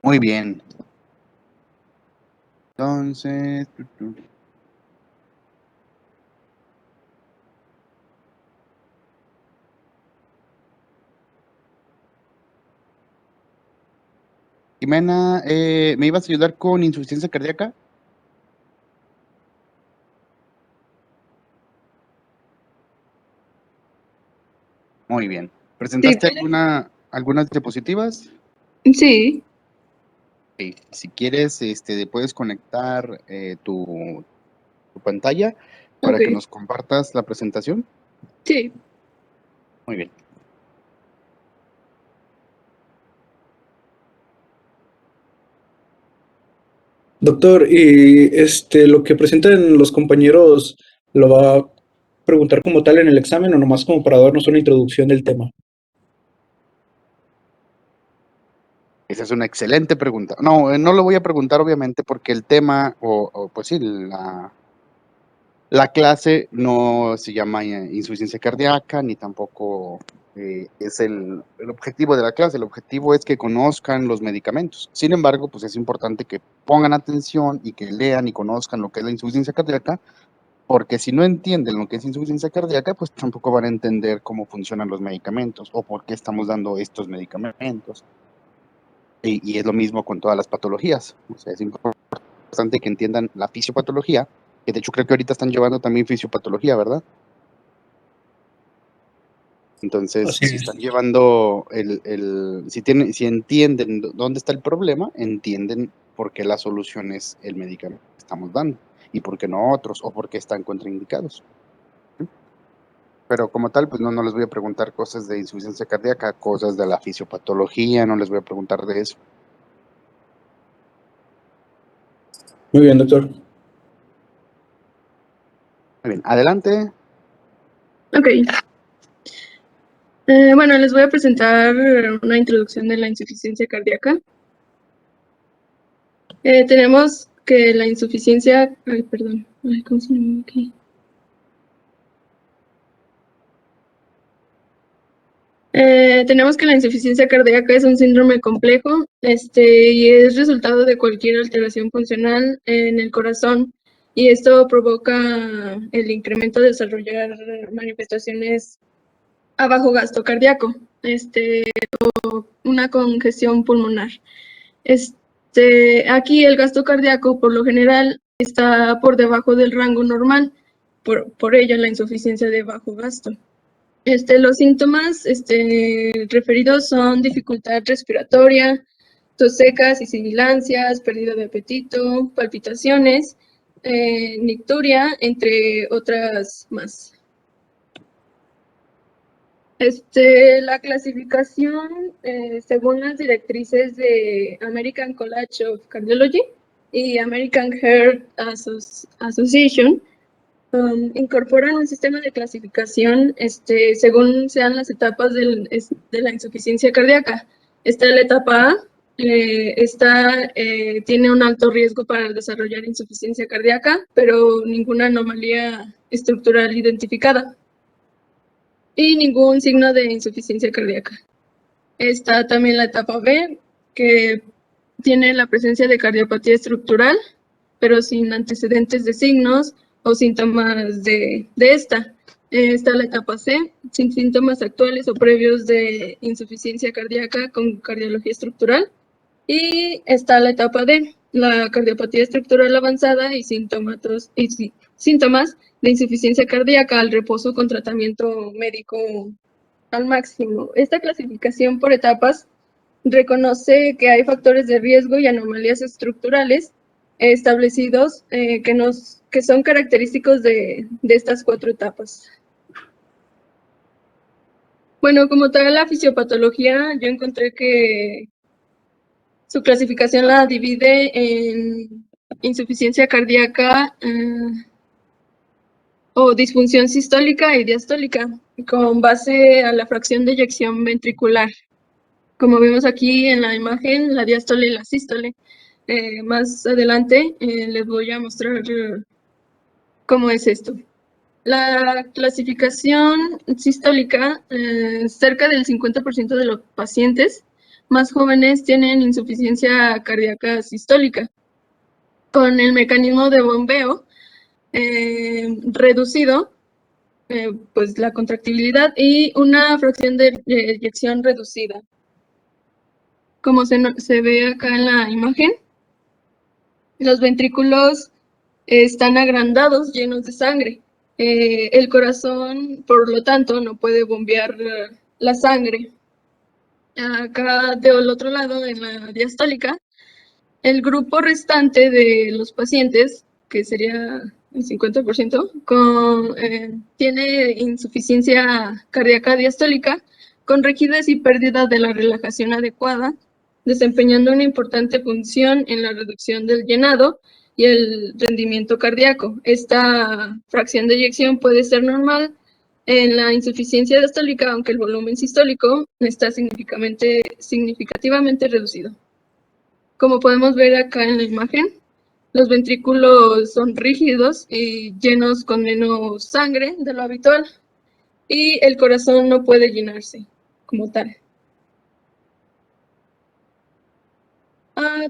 Muy bien. Entonces, Jimena, ¿me ibas a ayudar con insuficiencia cardíaca? Muy bien. Sí, ¿Presentaste algunas diapositivas? sí, Sí. Si quieres, puedes conectar tu pantalla para ok, que nos compartas la presentación. sí. Muy bien. Doctor, ¿y lo que presentan los compañeros lo va a preguntar como tal en el examen o nomás como para darnos una introducción del tema? Esa es una excelente pregunta. No, no lo voy a preguntar obviamente porque el tema, pues sí, la clase no se llama insuficiencia cardíaca, ni tampoco es el objetivo de la clase. El objetivo es que conozcan los medicamentos. Sin embargo, pues es importante que pongan atención y que lean y conozcan lo que es la insuficiencia cardíaca, porque si no entienden lo que es insuficiencia cardíaca, pues tampoco van a entender cómo funcionan los medicamentos o por qué estamos dando estos medicamentos. Y es lo mismo con todas las patologías. O sea, es importante que entiendan la fisiopatología, que de hecho creo que ahorita están llevando también fisiopatología, ¿verdad? Entonces, Así si es. están llevando si entienden dónde está el problema, entienden por qué la solución es el medicamento que estamos dando y por qué no otros o por qué están contraindicados. ¿Sí? Pero como tal, pues no les voy a preguntar cosas de insuficiencia cardíaca, cosas de la fisiopatología, no les voy a preguntar de eso. Muy bien, doctor. Muy bien, adelante. Ok. Bueno, les voy a presentar una introducción de la insuficiencia cardíaca. Tenemos que la insuficiencia... Ay, perdón. Ay, ¿cómo se llama aquí? Tenemos que la insuficiencia cardíaca es un síndrome complejo, y es resultado de cualquier alteración funcional en el corazón, y esto provoca el incremento de desarrollar manifestaciones a bajo gasto cardíaco, una congestión pulmonar. Aquí el gasto cardíaco por lo general está por debajo del rango normal, por ello la insuficiencia de bajo gasto. Los síntomas referidos son dificultad respiratoria, tos secas y sibilancias, pérdida de apetito, palpitaciones, nicturia, entre otras más. La clasificación, según las directrices de American College of Cardiology y American Heart Association, incorporan un sistema de clasificación según sean las etapas de la insuficiencia cardíaca. Está la etapa A, tiene un alto riesgo para desarrollar insuficiencia cardíaca, pero ninguna anomalía estructural identificada y ningún signo de insuficiencia cardíaca. Está también la etapa B, que tiene la presencia de cardiopatía estructural, pero sin antecedentes de signos o síntomas de esta. Está la etapa C, sin síntomas actuales o previos de insuficiencia cardíaca con cardiología estructural. Y está la etapa D, la cardiopatía estructural avanzada y síntomas de insuficiencia cardíaca al reposo con tratamiento médico al máximo. Esta clasificación por etapas reconoce que hay factores de riesgo y anomalías estructurales establecidos que son característicos de estas 4 etapas. Bueno, como tal la fisiopatología, yo encontré que su clasificación la divide en insuficiencia cardíaca o disfunción sistólica y diastólica, con base a la fracción de eyección ventricular. Como vemos aquí en la imagen, la diástole y la sístole. Más adelante les voy a mostrar ¿Cómo es esto? La clasificación sistólica, cerca del 50% de los pacientes más jóvenes tienen insuficiencia cardíaca sistólica, con el mecanismo de bombeo reducido, pues la contractilidad y una fracción de eyección reducida. Como se ve acá en la imagen, los ventrículos están agrandados, llenos de sangre. El corazón, por lo tanto, no puede bombear la sangre. Acá del otro lado, en la diastólica, el grupo restante de los pacientes, que sería el 50%, tiene insuficiencia cardíaca diastólica con rigidez y pérdida de la relajación adecuada, desempeñando una importante función en la reducción del llenado y el rendimiento cardíaco. Esta fracción de eyección puede ser normal en la insuficiencia diastólica, aunque el volumen sistólico está significativamente reducido. Como podemos ver acá en la imagen, los ventrículos son rígidos y llenos con menos sangre de lo habitual, y el corazón no puede llenarse como tal.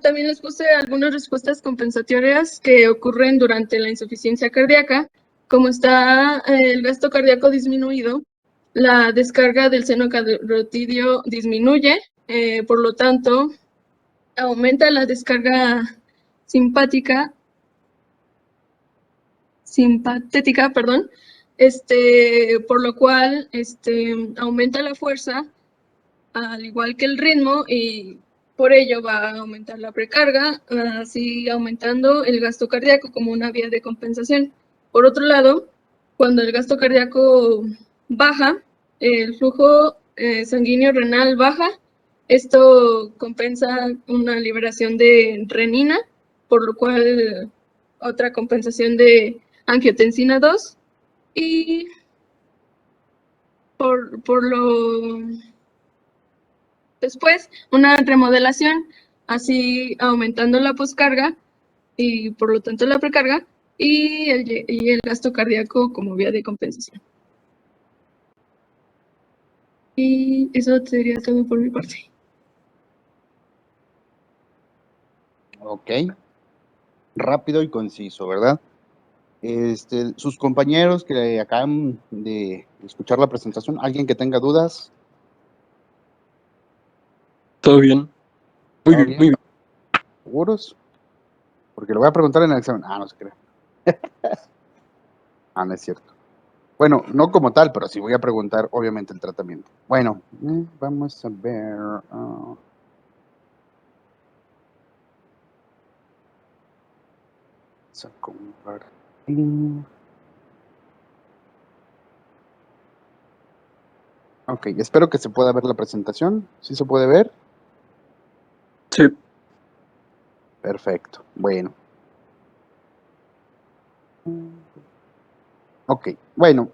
También les puse algunas respuestas compensatorias que ocurren durante la insuficiencia cardíaca. Como está el gasto cardíaco disminuido, la descarga del seno carotidio disminuye, por lo tanto, aumenta la descarga simpatética, perdón, por lo cual aumenta la fuerza, al igual que el ritmo, y por ello va a aumentar la precarga, así aumentando el gasto cardíaco como una vía de compensación. Por otro lado, cuando el gasto cardíaco baja, el flujo sanguíneo renal baja. Esto compensa una liberación de renina, por lo cual otra compensación de angiotensina 2, y por lo después una remodelación, así aumentando la poscarga y por lo tanto la precarga y el gasto cardíaco como vía de compensación. Y eso sería todo por mi parte. Ok, rápido y conciso, ¿verdad? Sus compañeros que acaban de escuchar la presentación, ¿alguien que tenga dudas? Todo bien. Muy ¿Todo bien, bien? muy bien. ¿Seguros? Porque lo voy a preguntar en el examen. No se crea. No es cierto. Bueno, no como tal, pero sí voy a preguntar, obviamente, el tratamiento. Bueno, vamos a ver. Vamos a compartir. Ok, espero que se pueda ver la presentación. ¿Sí se puede ver? Sí. Perfecto. Bueno. Ok, bueno.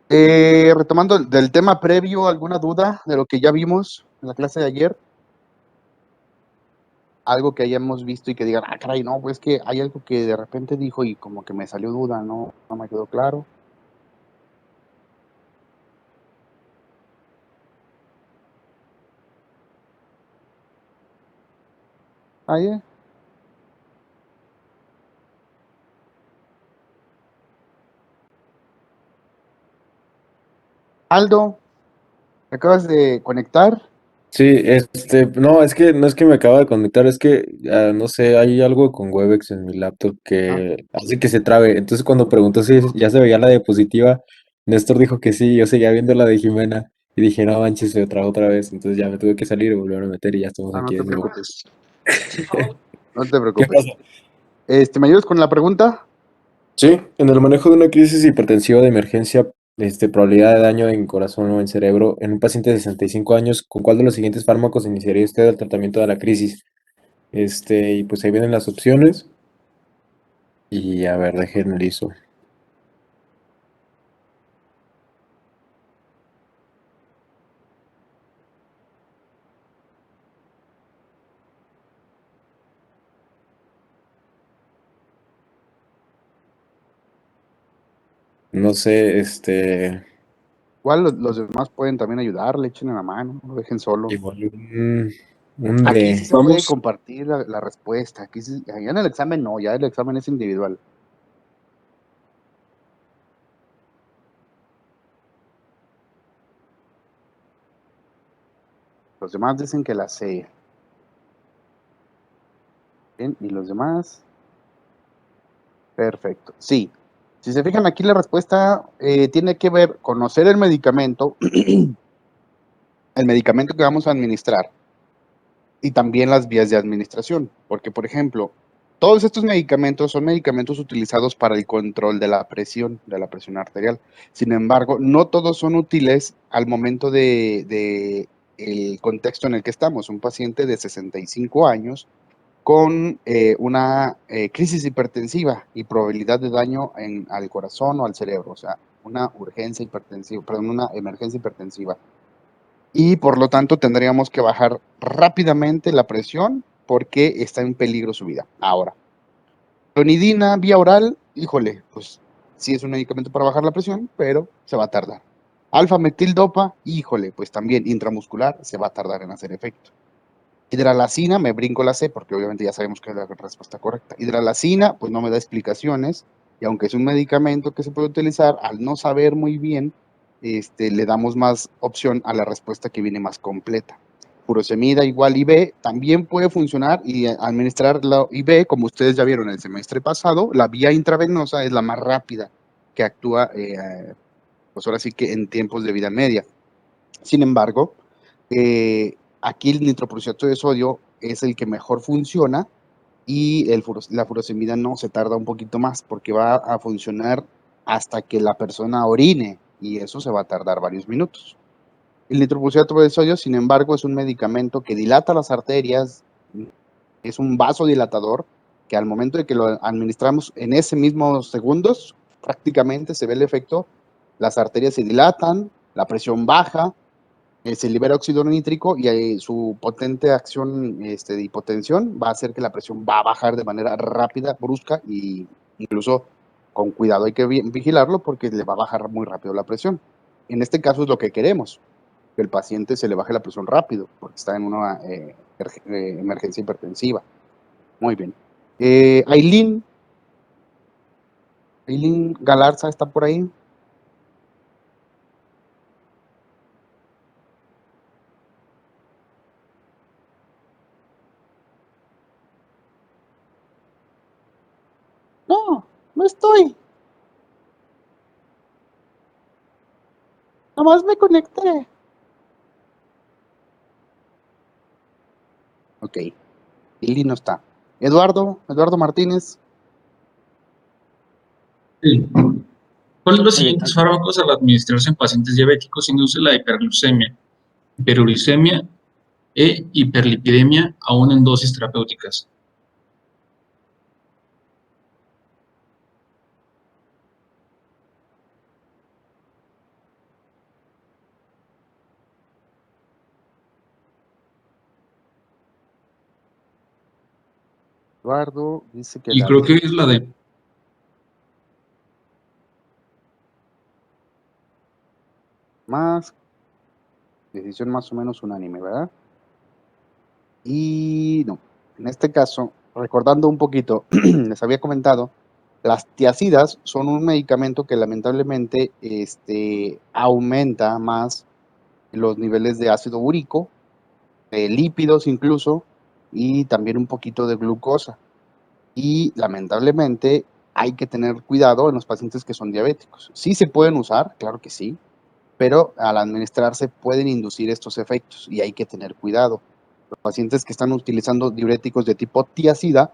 Retomando del tema previo, ¿alguna duda de lo que ya vimos en la clase de ayer? Algo que hayamos visto y que digan, caray, no, pues que hay algo que de repente dijo y como que me salió duda, no me quedó claro. ¿Alguien? Aldo, ¿te acabas de conectar? Sí, no, es que no es que me acaba de conectar, es que, no sé, hay algo con Webex en mi laptop Ah, que hace que se trabe. Entonces cuando preguntó si ya se veía la diapositiva, Néstor dijo que sí, yo seguía viendo la de Jimena y dije, no manches, se trabó otra vez. Entonces ya me tuve que salir y volver a meter y ya estamos no aquí te de nuevo. preocupes. No te ¿Qué preocupes. pasa? ¿Me ayudas con la pregunta? Sí, en el manejo de una crisis hipertensiva de emergencia, probabilidad de daño en corazón o en cerebro en un paciente de 65 años, ¿con cuál de los siguientes fármacos iniciaría usted el tratamiento de la crisis? Y pues ahí vienen las opciones. Y a ver, déjenme listo. No sé, Igual los demás pueden también ayudarle, echen la mano, no lo dejen solo. igual un Aquí sí de... se puede Vamos, compartir la respuesta. Aquí allá en el examen no, ya el examen es individual. Los demás dicen que la C. Bien, y los demás, perfecto. Sí, si se fijan aquí la respuesta tiene que ver conocer el medicamento, el medicamento que vamos a administrar y también las vías de administración. Porque, por ejemplo, todos estos medicamentos son medicamentos utilizados para el control de la presión arterial. Sin embargo, no todos son útiles al momento de el contexto en el que estamos. Un paciente de 65 años con una crisis hipertensiva y probabilidad de daño al corazón o al cerebro, o sea, una urgencia hipertensiva, perdón, una emergencia hipertensiva. Y por lo tanto tendríamos que bajar rápidamente la presión porque está en peligro su vida. Ahora, clonidina vía oral, híjole, pues sí es un medicamento para bajar la presión, pero se va a tardar. Alfa metildopa, híjole, pues también intramuscular se va a tardar en hacer efecto. Hidralacina, me brinco la C porque obviamente ya sabemos que es la respuesta correcta. Hidralacina, pues no me da explicaciones y aunque es un medicamento que se puede utilizar, al no saber muy bien, le damos más opción a la respuesta que viene más completa. Furosemida igual IB también puede funcionar y administrar la IB, como ustedes ya vieron el semestre pasado, la vía intravenosa es la más rápida que actúa, pues ahora sí que en tiempos de vida media. Sin embargo, aquí el nitroprusiato de sodio es el que mejor funciona y la furosemida no se tarda un poquito más porque va a funcionar hasta que la persona orine y eso se va a tardar varios minutos. El nitroprusiato de sodio, sin embargo, es un medicamento que dilata las arterias, es un vasodilatador que al momento de que lo administramos en ese mismo segundos, prácticamente se ve el efecto, las arterias se dilatan, la presión baja, se libera óxido nítrico y su potente acción de hipotensión va a hacer que la presión va a bajar de manera rápida, brusca y incluso con cuidado hay que vigilarlo porque le va a bajar muy rápido la presión. En este caso es lo que queremos, que el paciente se le baje la presión rápido porque está en una emergencia hipertensiva. Muy bien. Aileen Galarza está por ahí. No, no estoy. Nomás me conecté. Ok. Lili no está. Eduardo Martínez. Sí. ¿Cuál de los Muy bien. siguientes fármacos al administrarse en pacientes diabéticos induce la hiperglucemia, hiperuricemia e hiperlipidemia aún en dosis terapéuticas? Eduardo dice que Y la creo que D. es la de... Más, decisión más o menos unánime, ¿verdad? Y no, en este caso, recordando un poquito, les había comentado, las tiazidas son un medicamento que lamentablemente aumenta más los niveles de ácido úrico, de lípidos incluso, y también un poquito de glucosa. Y lamentablemente hay que tener cuidado en los pacientes que son diabéticos. Sí se pueden usar, claro que sí, pero al administrarse pueden inducir estos efectos y hay que tener cuidado. Los pacientes que están utilizando diuréticos de tipo tiazida,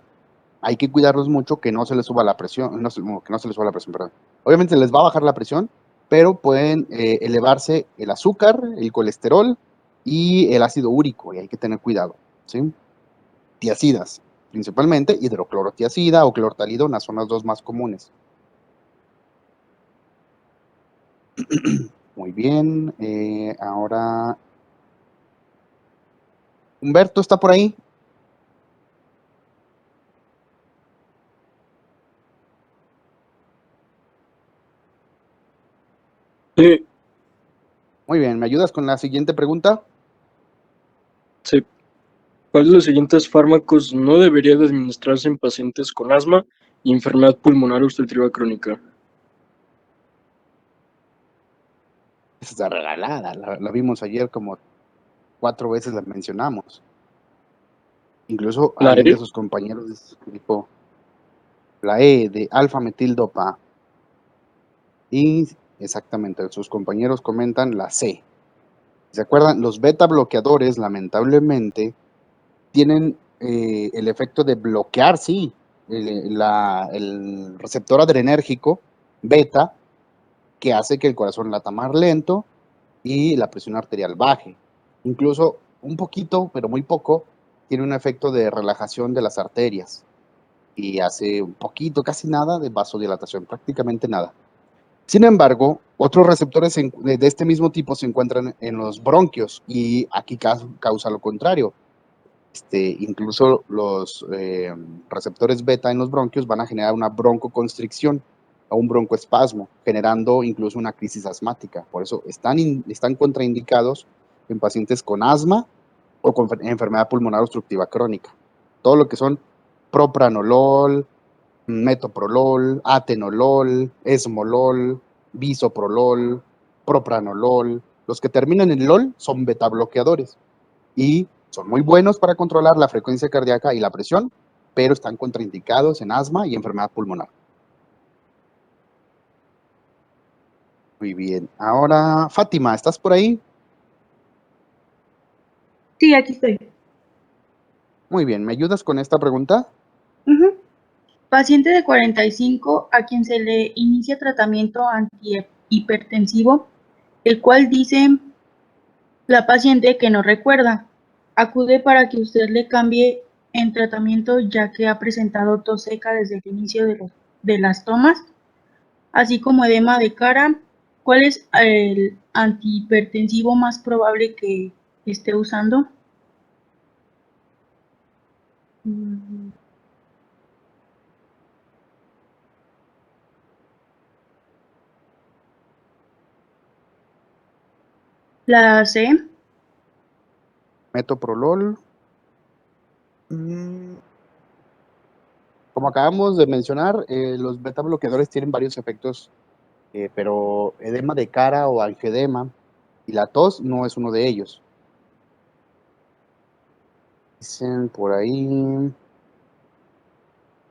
hay que cuidarlos mucho que no se les suba la presión, que no se les suba la presión, perdón. Obviamente les va a bajar la presión, pero pueden elevarse el azúcar, el colesterol y el ácido úrico y hay que tener cuidado, ¿sí? Tiazidas, principalmente hidroclorotiazida o clortalidona son las dos más comunes. Muy bien, ahora Humberto está por ahí. Sí, Muy bien, ¿me ayudas con la siguiente pregunta? sí. ¿Cuál de los siguientes fármacos no debería de administrarse en pacientes con asma y enfermedad pulmonar obstructiva crónica? Esa está regalada, la vimos ayer como 4 veces la mencionamos. Incluso La alguien de E, sus compañeros dijo la E de alfa-metildopa. Y exactamente, sus compañeros comentan la C. ¿Se acuerdan? Los beta bloqueadores, lamentablemente, tienen el efecto de bloquear, sí, el receptor adrenérgico beta, que hace que el corazón lata más lento y la presión arterial baje. Incluso un poquito, pero muy poco, tiene un efecto de relajación de las arterias y hace un poquito, casi nada, de vasodilatación, prácticamente nada. Sin embargo, otros receptores de este mismo tipo se encuentran en los bronquios y aquí causa lo contrario. Incluso los receptores beta en los bronquios van a generar una broncoconstricción o un broncoespasmo, generando incluso una crisis asmática. Por eso están contraindicados en pacientes con asma o con enfermedad pulmonar obstructiva crónica. Todo lo que son propranolol, metoprolol, atenolol, esmolol, bisoprolol, propranolol. Los que terminan en LOL son beta bloqueadores y son muy buenos para controlar la frecuencia cardíaca y la presión, pero están contraindicados en asma y enfermedad pulmonar. Muy bien. Ahora, Fátima, ¿estás por ahí? Sí, aquí estoy. Muy bien. ¿Me ayudas con esta pregunta? Ujú. Paciente de 45 a quien se le inicia tratamiento antihipertensivo, el cual dice la paciente que no recuerda. Acude para que usted le cambie en tratamiento ya que ha presentado tos seca desde el inicio de las tomas, así como edema de cara. ¿Cuál es el antihipertensivo más probable que esté usando? Mm, La C. Metoprolol. Mm, Como acabamos de mencionar, los beta bloqueadores tienen varios efectos, pero edema de cara o angioedema y la tos no es uno de ellos. Dicen por ahí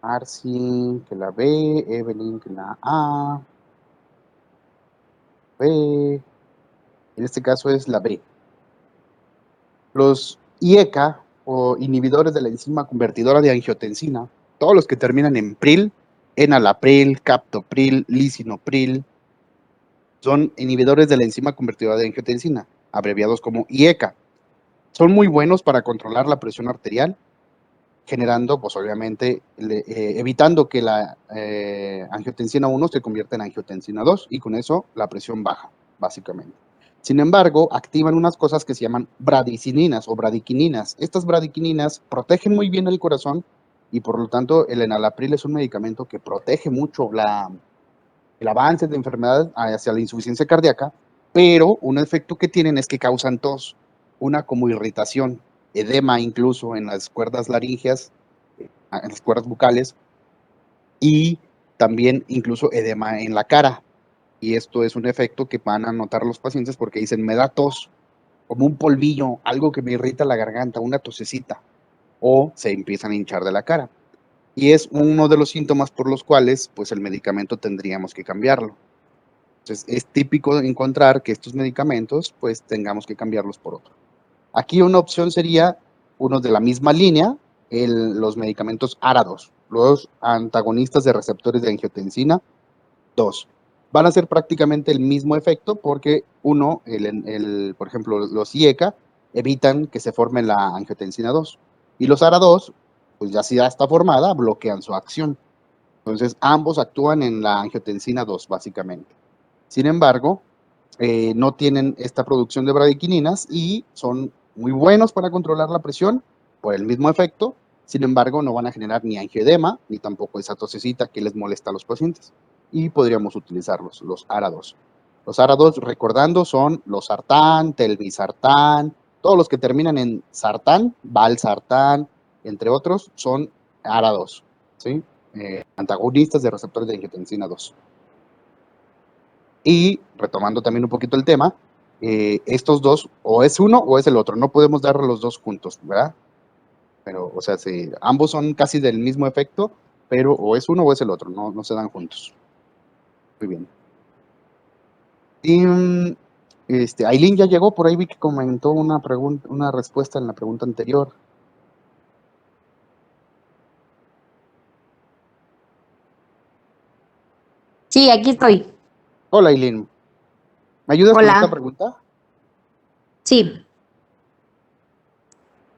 Arsi que la B, Evelyn que la A, B. En este caso es la B. Los IECA o inhibidores de la enzima convertidora de angiotensina, todos los que terminan en pril, enalapril, captopril, lisinopril, son inhibidores de la enzima convertidora de angiotensina, abreviados como IECA. Son muy buenos para controlar la presión arterial, generando, pues obviamente, evitando que la angiotensina 1 se convierta en angiotensina 2 y con eso la presión baja, básicamente. Sin embargo, activan unas cosas que se llaman bradicininas o bradiquininas. Estas bradiquininas protegen muy bien el corazón y por lo tanto el enalapril es un medicamento que protege mucho el avance de enfermedad hacia la insuficiencia cardíaca, pero un efecto que tienen es que causan tos, una como irritación, edema incluso en las cuerdas laringeas, en las cuerdas bucales y también incluso edema en la cara. Y esto es un efecto que van a notar los pacientes porque dicen, me da tos, como un polvillo, algo que me irrita la garganta, una tosecita, o se empiezan a hinchar de la cara. Y es uno de los síntomas por los cuales, pues, el medicamento tendríamos que cambiarlo. Entonces, es típico encontrar que estos medicamentos, pues, tengamos que cambiarlos por otro. Aquí una opción sería uno de la misma línea, los medicamentos ARA2, los antagonistas de receptores de angiotensina 2. Van a ser prácticamente el mismo efecto porque uno, por ejemplo, los IECA evitan que se forme la angiotensina 2 y los ARA2, pues ya si ya está formada, bloquean su acción. Entonces, ambos actúan en la angiotensina 2, básicamente. Sin embargo, no tienen esta producción de bradiquininas y son muy buenos para controlar la presión por el mismo efecto. Sin embargo, no van a generar ni angioedema ni tampoco esa tosecita que les molesta a los pacientes. Y podríamos utilizarlos, los ARA2. Los ARA2, recordando, son los sartán, telmisartán, todos los que terminan en sartán, valsartán, entre otros, son ARA2, ¿sí? Antagonistas de receptores de angiotensina 2. Y retomando también un poquito el tema, estos dos, o es uno o es el otro, no podemos dar los dos juntos, ¿verdad? Pero, o sea, ambos son casi del mismo efecto, pero o es uno o es el otro, no se dan juntos. Muy bien. Y Aileen ya llegó, por ahí vi que comentó una respuesta en la pregunta anterior. Sí, aquí estoy. Hola, Aileen. ¿Me ayudas con esta Hola. pregunta? Sí.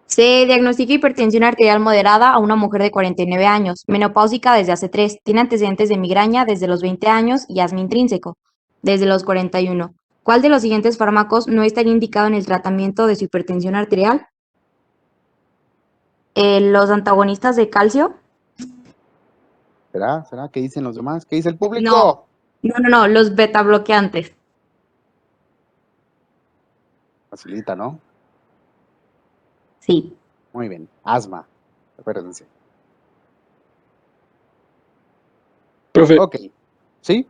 Se diagnostica hipertensión arterial moderada a una mujer de 49 años, menopáusica desde hace 3, tiene antecedentes de migraña desde los 20 años y asma intrínseco desde los 41. ¿Cuál de los siguientes fármacos no estaría indicado en el tratamiento de su hipertensión arterial? ¿Los antagonistas de calcio? ¿Será? ¿Qué dicen los demás? ¿Qué dice el No, público? no, los beta bloqueantes. Facilita, ¿no? Sí. Muy bien. Asma. Acuérdense. Profe, Ok. ¿Sí?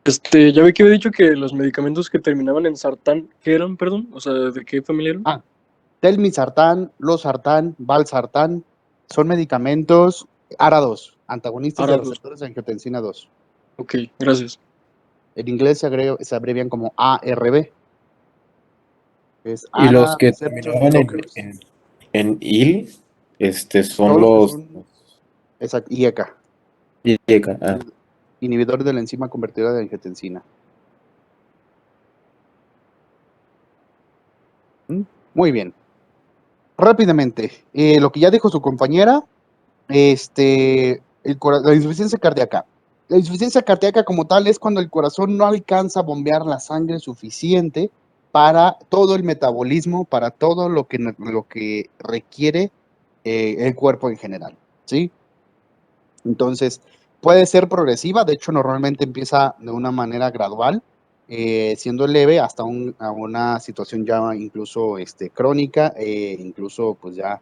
ya ve que había dicho que los medicamentos que terminaban en sartán, ¿qué eran, perdón? O sea, ¿de qué familia eran? Telmisartán, losartán, valsartán, son medicamentos ARA2, antagonistas de ARA2. receptores de angiotensina 2. Ok, gracias. En inglés se abrevian como ARB. Es Y los ARA que Receptor terminaban Blockers. en IL, son Todos los que los son IECA, IECA. Ah. inhibidores de la enzima convertidora de angiotensina. Muy bien. Rápidamente, lo que ya dijo su compañera, la insuficiencia cardíaca. La insuficiencia cardíaca como tal es cuando el corazón no alcanza a bombear la sangre suficiente para todo el metabolismo, para todo lo que requiere el cuerpo en general, ¿sí? Entonces, puede ser progresiva, de hecho normalmente empieza de una manera gradual, siendo leve hasta a una situación ya incluso crónica, incluso pues ya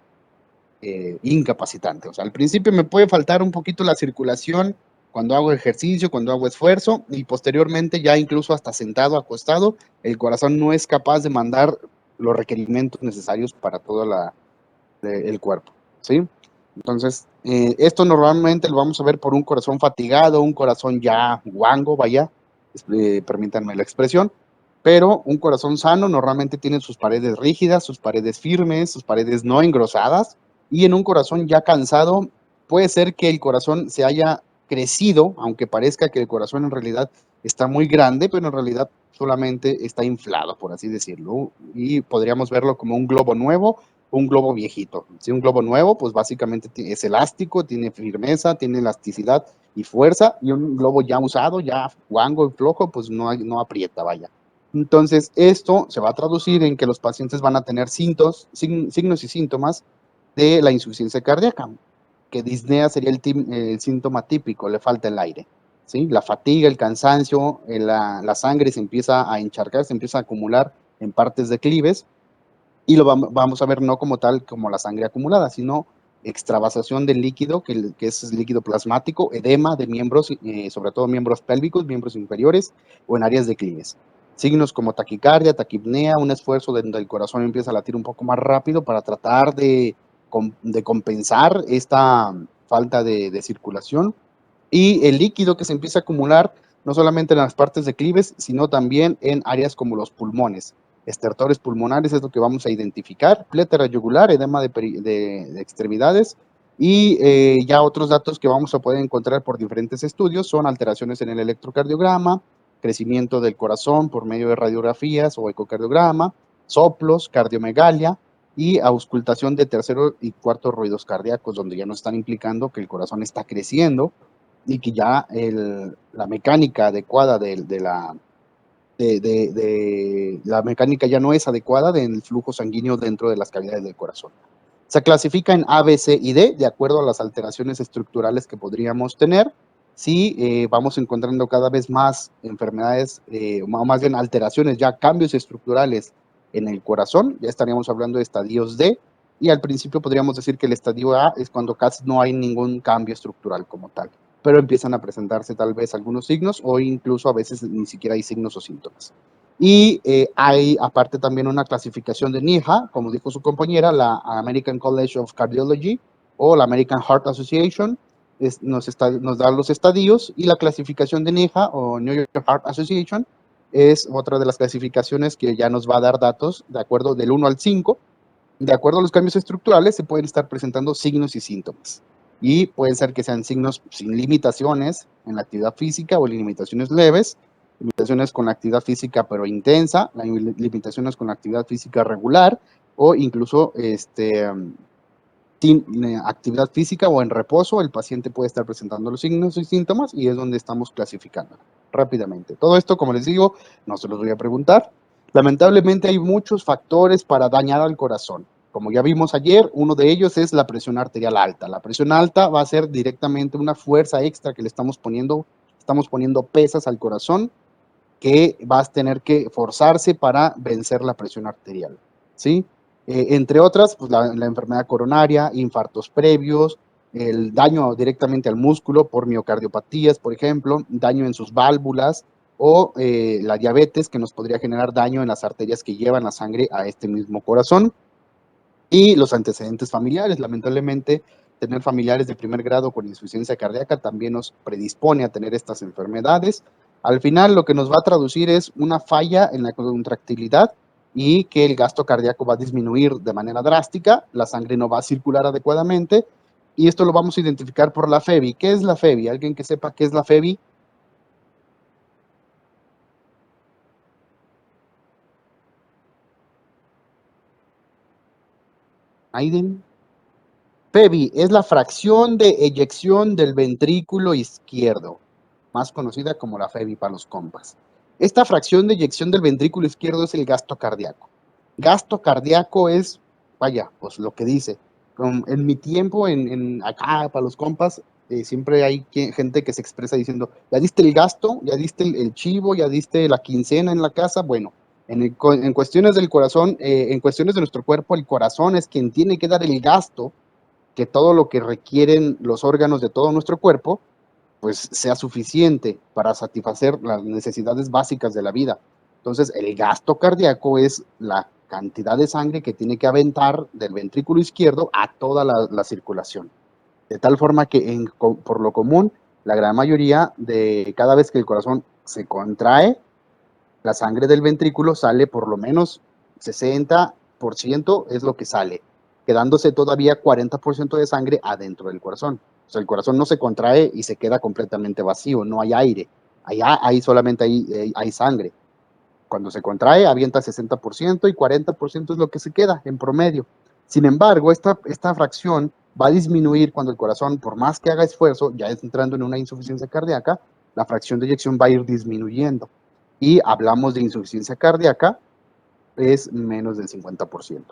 incapacitante. O sea, al principio me puede faltar un poquito la circulación cuando hago ejercicio, cuando hago esfuerzo, y posteriormente ya incluso hasta sentado, acostado, el corazón no es capaz de mandar los requerimientos necesarios para todo el cuerpo, ¿sí? Entonces, esto normalmente lo vamos a ver por un corazón fatigado, un corazón ya guango, vaya, permítanme la expresión, pero un corazón sano normalmente tiene sus paredes rígidas, sus paredes firmes, sus paredes no engrosadas, y en un corazón ya cansado puede ser que el corazón se haya crecido, aunque parezca que el corazón en realidad está muy grande, pero en realidad solamente está inflado, por así decirlo, y podríamos verlo como un globo nuevo, un globo viejito. Si un globo nuevo, pues básicamente es elástico, tiene firmeza, tiene elasticidad y fuerza, y un globo ya usado, ya guango y flojo, pues no aprieta, vaya. Entonces, esto se va a traducir en que los pacientes van a tener signos y síntomas de la insuficiencia cardíaca, que disnea sería el síntoma típico, le falta el aire, ¿sí? La fatiga, el cansancio, la sangre se empieza a encharcar, se empieza a acumular en partes declives, y lo vamos a ver no como tal, como la sangre acumulada, sino extravasación del líquido, que es líquido plasmático, edema de miembros, sobre todo miembros pélvicos, miembros inferiores o en áreas declives. Signos como taquicardia, taquipnea, un esfuerzo donde el corazón empieza a latir un poco más rápido para tratar de compensar esta falta de circulación, y el líquido que se empieza a acumular no solamente en las partes declives, sino también en áreas como los pulmones. Estertores pulmonares es lo que vamos a identificar, plétera yugular, edema de extremidades, y ya otros datos que vamos a poder encontrar por diferentes estudios son alteraciones en el electrocardiograma, crecimiento del corazón por medio de radiografías o ecocardiograma, soplos, cardiomegalia y auscultación de tercero y cuarto ruidos cardíacos, donde ya nos están implicando que el corazón está creciendo y que ya la mecánica adecuada de la mecánica ya no es adecuada del flujo sanguíneo dentro de las cavidades del corazón. Se clasifica en A, B, C y D de acuerdo a las alteraciones estructurales que podríamos tener. si vamos encontrando cada vez más enfermedades, o más bien alteraciones, ya cambios estructurales en el corazón, ya estaríamos hablando de estadios D, y al principio podríamos decir que el estadio A es cuando casi no hay ningún cambio estructural como tal, pero empiezan a presentarse tal vez algunos signos o incluso a veces ni siquiera hay signos o síntomas. Y hay aparte también una clasificación de NIHA, como dijo su compañera, la American College of Cardiology o la American Heart Association, nos da los estadios, y la clasificación de NIHA o New York Heart Association es otra de las clasificaciones que ya nos va a dar datos de acuerdo del 1 al 5. De acuerdo a los cambios estructurales se pueden estar presentando signos y síntomas, y pueden ser que sean signos sin limitaciones en la actividad física o limitaciones leves, limitaciones con la actividad física pero intensa, limitaciones con la actividad física regular, o incluso sin actividad física o en reposo, el paciente puede estar presentando los signos y síntomas, y es donde estamos clasificando rápidamente. Todo esto, como les digo, no se los voy a preguntar. Lamentablemente hay muchos factores para dañar al corazón. Como ya vimos ayer, uno de ellos es la presión arterial alta. La presión alta va a ser directamente una fuerza extra que le estamos poniendo pesas al corazón, que va a tener que forzarse para vencer la presión arterial, ¿sí? Entre otras, pues la enfermedad coronaria, infartos previos, el daño directamente al músculo por miocardiopatías, por ejemplo, daño en sus válvulas, o la diabetes, que nos podría generar daño en las arterias que llevan la sangre a este mismo corazón, y los antecedentes familiares. Lamentablemente, tener familiares de primer grado con insuficiencia cardíaca también nos predispone a tener estas enfermedades. Al final, lo que nos va a traducir es una falla en la contractilidad, y que el gasto cardíaco va a disminuir de manera drástica, la sangre no va a circular adecuadamente, y esto lo vamos a identificar por la FEBI. ¿Qué es la FEBI? ¿Alguien que sepa qué es la FEBI? ¿Aiden? FEBI es la fracción de eyección del ventrículo izquierdo, más conocida como la FEBI para los compas. Esta fracción de eyección del ventrículo izquierdo es el gasto cardíaco. Gasto cardíaco es, vaya, pues lo que dice. En mi tiempo, acá para los compas, siempre hay gente que se expresa diciendo, ya diste el gasto, ya diste el chivo, ya diste la quincena en la casa. Bueno, en cuestiones del corazón, en cuestiones de nuestro cuerpo, el corazón es quien tiene que dar el gasto, que todo lo que requieren los órganos de todo nuestro cuerpo, pues sea suficiente para satisfacer las necesidades básicas de la vida. Entonces, el gasto cardíaco es la cantidad de sangre que tiene que aventar del ventrículo izquierdo a toda la circulación. De tal forma que por lo común, la gran mayoría de cada vez que el corazón se contrae, la sangre del ventrículo sale por lo menos 60%, es lo que sale, quedándose todavía 40% de sangre adentro del corazón. O sea, el corazón no se contrae y se queda completamente vacío, no hay aire. Allá solamente hay sangre. Cuando se contrae, avienta 60% y 40% es lo que se queda en promedio. Sin embargo, esta fracción va a disminuir cuando el corazón, por más que haga esfuerzo, ya entrando en una insuficiencia cardíaca, la fracción de eyección va a ir disminuyendo. Y hablamos de insuficiencia cardíaca, es menos del 50%.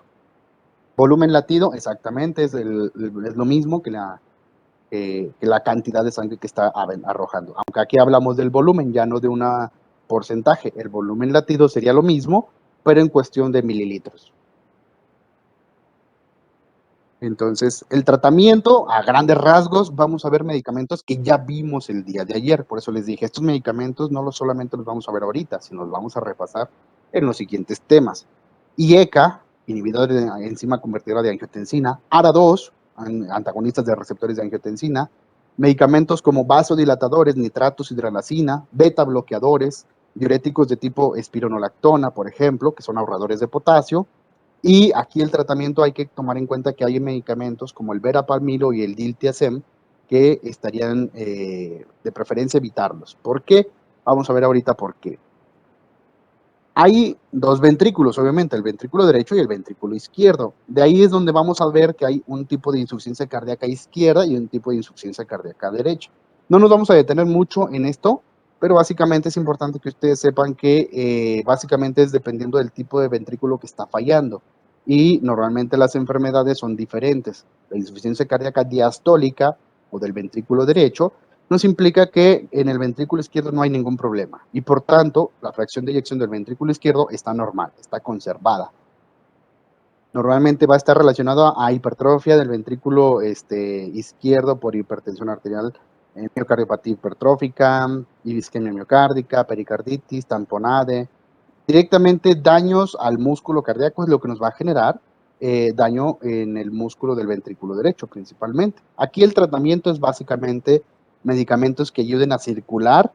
Volumen latido, exactamente, es lo mismo que la cantidad de sangre que está arrojando. Aunque aquí hablamos del volumen, ya no de un porcentaje. El volumen latido sería lo mismo, pero en cuestión de mililitros. Entonces, el tratamiento, a grandes rasgos, vamos a ver medicamentos que ya vimos el día de ayer. Por eso les dije, estos medicamentos no solamente los vamos a ver ahorita, sino los vamos a repasar en los siguientes temas. IECA, inhibidor de enzima convertidora de angiotensina, ARA2, antagonistas de receptores de angiotensina, medicamentos como vasodilatadores, nitratos, hidralacina, beta bloqueadores, diuréticos de tipo espironolactona, por ejemplo, que son ahorradores de potasio. Y aquí el tratamiento hay que tomar en cuenta que hay medicamentos como el verapamilo y el diltiazem que estarían de preferencia evitarlos. ¿Por qué? Vamos a ver ahorita por qué. Hay dos ventrículos, obviamente, el ventrículo derecho y el ventrículo izquierdo. De ahí es donde vamos a ver que hay un tipo de insuficiencia cardíaca izquierda y un tipo de insuficiencia cardíaca derecha. No nos vamos a detener mucho en esto, pero básicamente es importante que ustedes sepan que básicamente es dependiendo del tipo de ventrículo que está fallando. Y normalmente las enfermedades son diferentes. La insuficiencia cardíaca diastólica o del ventrículo derecho nos implica que en el ventrículo izquierdo no hay ningún problema y por tanto la fracción de eyección del ventrículo izquierdo está normal, está conservada. Normalmente va a estar relacionado a hipertrofia del ventrículo izquierdo por hipertensión arterial, miocardiopatía hipertrófica, isquemia miocárdica, pericarditis, tamponade. Directamente daños al músculo cardíaco es lo que nos va a generar daño en el músculo del ventrículo derecho principalmente. Aquí el tratamiento es básicamente medicamentos que ayuden a circular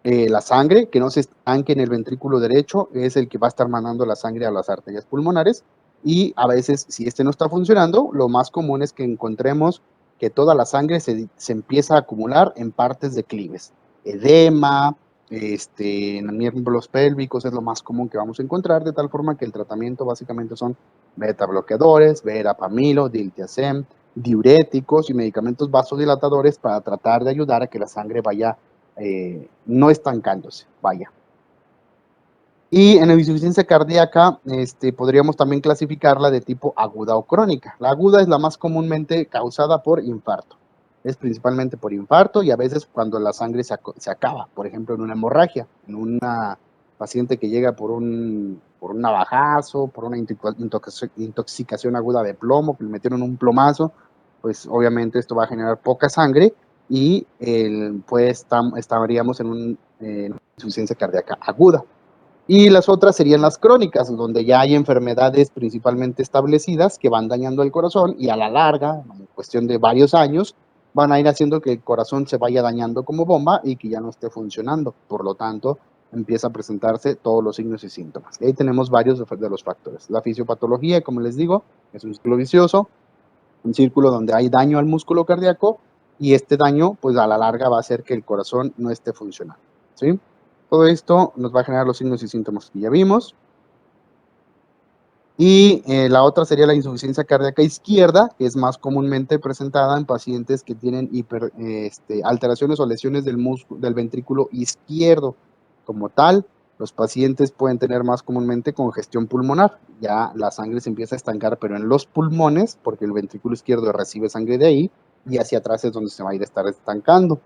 la sangre, que no se estanque en el ventrículo derecho, es el que va a estar mandando la sangre a las arterias pulmonares, y a veces si este no está funcionando, lo más común es que encontremos que toda la sangre se empieza a acumular en partes declives, edema, en miembros pélvicos es lo más común que vamos a encontrar, de tal forma que el tratamiento básicamente son beta bloqueadores, verapamilo, diltiazem, diuréticos y medicamentos vasodilatadores para tratar de ayudar a que la sangre vaya no estancándose, vaya. Y en la insuficiencia cardíaca podríamos también clasificarla de tipo aguda o crónica. La aguda es la más comúnmente causada por infarto. Es principalmente por infarto y a veces cuando la sangre se acaba, por ejemplo en una hemorragia, en una paciente que llega por un navajazo, por una intoxicación aguda de plomo, que le metieron un plomazo, pues obviamente esto va a generar poca sangre y pues estaríamos en una insuficiencia cardíaca aguda. Y las otras serían las crónicas, donde ya hay enfermedades principalmente establecidas que van dañando el corazón y a la larga, en cuestión de varios años, van a ir haciendo que el corazón se vaya dañando como bomba y que ya no esté funcionando. Por lo tanto, empieza a presentarse todos los signos y síntomas. Y ahí tenemos varios de los factores. La fisiopatología, como les digo, es un círculo vicioso, un círculo donde hay daño al músculo cardíaco y este daño, pues a la larga va a hacer que el corazón no esté funcionando, ¿sí? Todo esto nos va a generar los signos y síntomas que ya vimos. Y la otra sería la insuficiencia cardíaca izquierda, que es más comúnmente presentada en pacientes que tienen alteraciones o lesiones del ventrículo izquierdo. Como tal, los pacientes pueden tener más comúnmente congestión pulmonar. Ya la sangre se empieza a estancar, pero en los pulmones, porque el ventrículo izquierdo recibe sangre de ahí, y hacia atrás es donde se va a ir a estar estancando.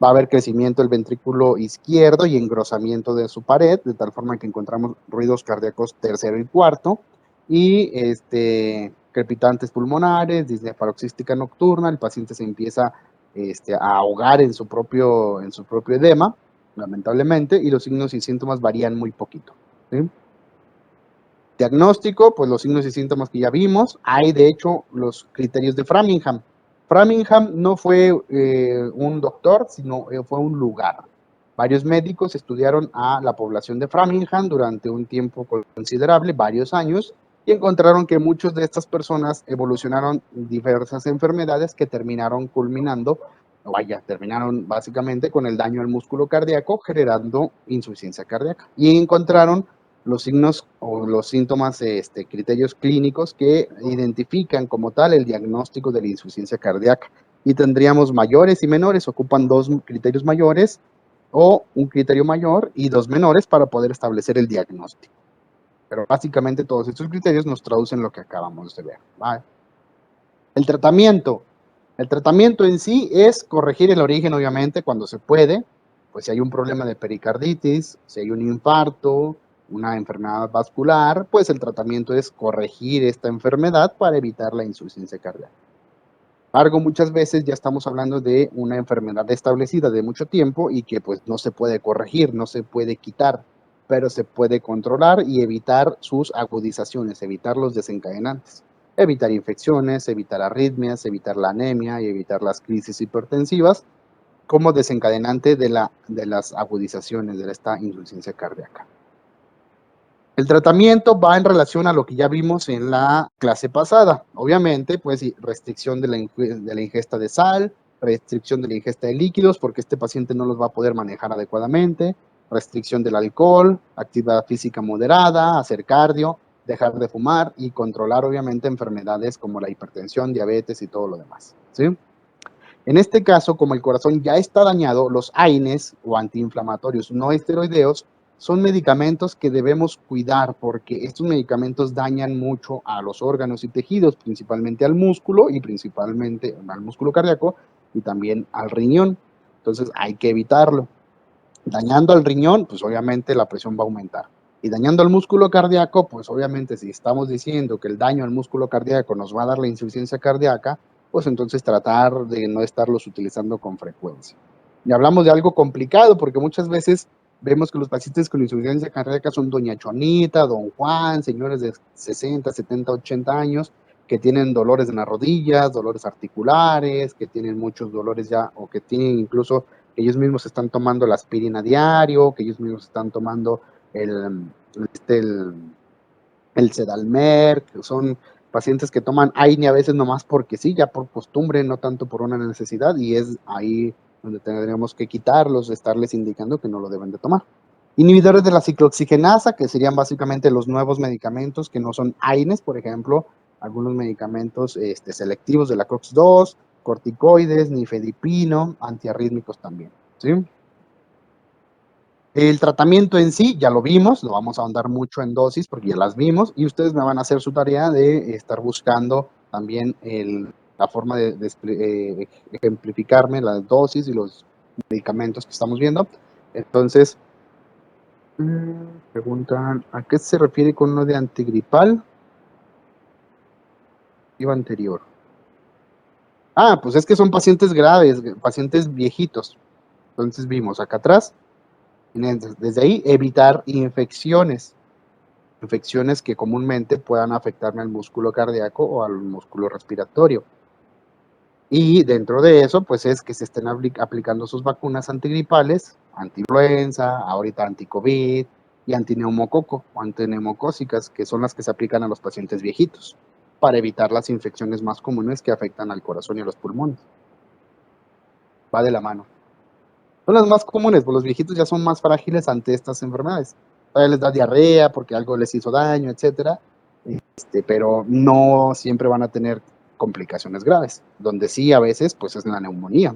Va a haber crecimiento del ventrículo izquierdo y engrosamiento de su pared, de tal forma que encontramos ruidos cardíacos tercero y cuarto, y crepitantes pulmonares, disnea paroxística nocturna, el paciente se empieza a ahogar en su propio edema, lamentablemente, y los signos y síntomas varían muy poquito, ¿sí? Diagnóstico, pues los signos y síntomas que ya vimos. Hay de hecho los criterios de Framingham. Framingham no fue un doctor, sino fue un lugar. Varios médicos estudiaron a la población de Framingham durante un tiempo considerable, varios años, y encontraron que muchas de estas personas evolucionaron diversas enfermedades que terminaron terminaron básicamente con el daño al músculo cardíaco, generando insuficiencia cardíaca. Y encontraron los signos o los síntomas, criterios clínicos que identifican como tal el diagnóstico de la insuficiencia cardíaca. Y tendríamos mayores y menores, ocupan dos criterios mayores o un criterio mayor y dos menores para poder establecer el diagnóstico. Pero básicamente todos estos criterios nos traducen lo que acabamos de ver, ¿vale? El tratamiento en sí es corregir el origen, obviamente, cuando se puede, pues si hay un problema de pericarditis, si hay un infarto, una enfermedad vascular, pues el tratamiento es corregir esta enfermedad para evitar la insuficiencia cardíaca. Algo muchas veces ya estamos hablando de una enfermedad establecida de mucho tiempo y que pues no se puede corregir, no se puede quitar, pero se puede controlar y evitar sus agudizaciones, evitar los desencadenantes, evitar infecciones, evitar arritmias, evitar la anemia y evitar las crisis hipertensivas como desencadenante de las agudizaciones de esta insuficiencia cardíaca. El tratamiento va en relación a lo que ya vimos en la clase pasada. Obviamente, pues restricción de la ingesta de sal, restricción de la ingesta de líquidos, porque este paciente no los va a poder manejar adecuadamente, restricción del alcohol, actividad física moderada, hacer cardio, dejar de fumar y controlar obviamente enfermedades como la hipertensión, diabetes y todo lo demás, ¿sí? En este caso, como el corazón ya está dañado, los AINES o antiinflamatorios no esteroideos son medicamentos que debemos cuidar porque estos medicamentos dañan mucho a los órganos y tejidos, principalmente al músculo y principalmente al músculo cardíaco y también al riñón. Entonces hay que evitarlo. Dañando al riñón, pues obviamente la presión va a aumentar. Y dañando al músculo cardíaco, pues obviamente si estamos diciendo que el daño al músculo cardíaco nos va a dar la insuficiencia cardíaca, pues entonces tratar de no estarlos utilizando con frecuencia. Y hablamos de algo complicado porque muchas veces vemos que los pacientes con insuficiencia cardíaca son doña Chonita, don Juan, señores de 60, 70, 80 años que tienen dolores en las rodillas, dolores articulares, que tienen muchos dolores ya o que tienen incluso ellos mismos están tomando la aspirina diario, que ellos mismos están tomando el Sedalmer, que son pacientes que toman AINE a veces nomás porque sí, ya por costumbre, no tanto por una necesidad, y es ahí donde tendríamos que quitarlos, estarles indicando que no lo deben de tomar. Inhibidores de la ciclooxigenasa, que serían básicamente los nuevos medicamentos que no son AINES, por ejemplo, algunos medicamentos selectivos de la COX-2, corticoides, nifedipino, antiarrítmicos también, ¿sí? El tratamiento en sí, ya lo vimos, lo vamos a ahondar mucho en dosis porque ya las vimos y ustedes me van a hacer su tarea de estar buscando también la forma de ejemplificarme las dosis y los medicamentos que estamos viendo. Entonces, preguntan, ¿a qué se refiere con uno de antigripal? Iba anterior. Ah, pues es que son pacientes graves, pacientes viejitos. Entonces vimos acá atrás, desde ahí, evitar infecciones que comúnmente puedan afectarme al músculo cardíaco o al músculo respiratorio. Y dentro de eso, pues es que se estén aplicando sus vacunas antigripales, anti-influenza, ahorita anti-COVID y antineumococo o antineumocócicas, que son las que se aplican a los pacientes viejitos, para evitar las infecciones más comunes que afectan al corazón y a los pulmones. Va de la mano. Son las más comunes, pues los viejitos ya son más frágiles ante estas enfermedades. Todavía les da diarrea porque algo les hizo daño, etcétera, pero no siempre van a tener complicaciones graves, donde sí a veces pues es la neumonía,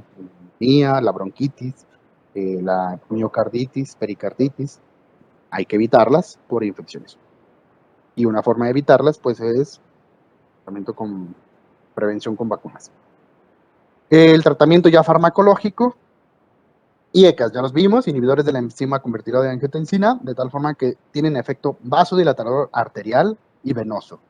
la bronquitis, la miocarditis, pericarditis. Hay que evitarlas por infecciones. Y una forma de evitarlas pues es tratamiento con prevención con vacunas. El tratamiento ya farmacológico, IECAS, ya los vimos, inhibidores de la enzima convertidora de angiotensina, de tal forma que tienen efecto vasodilatador arterial y venoso.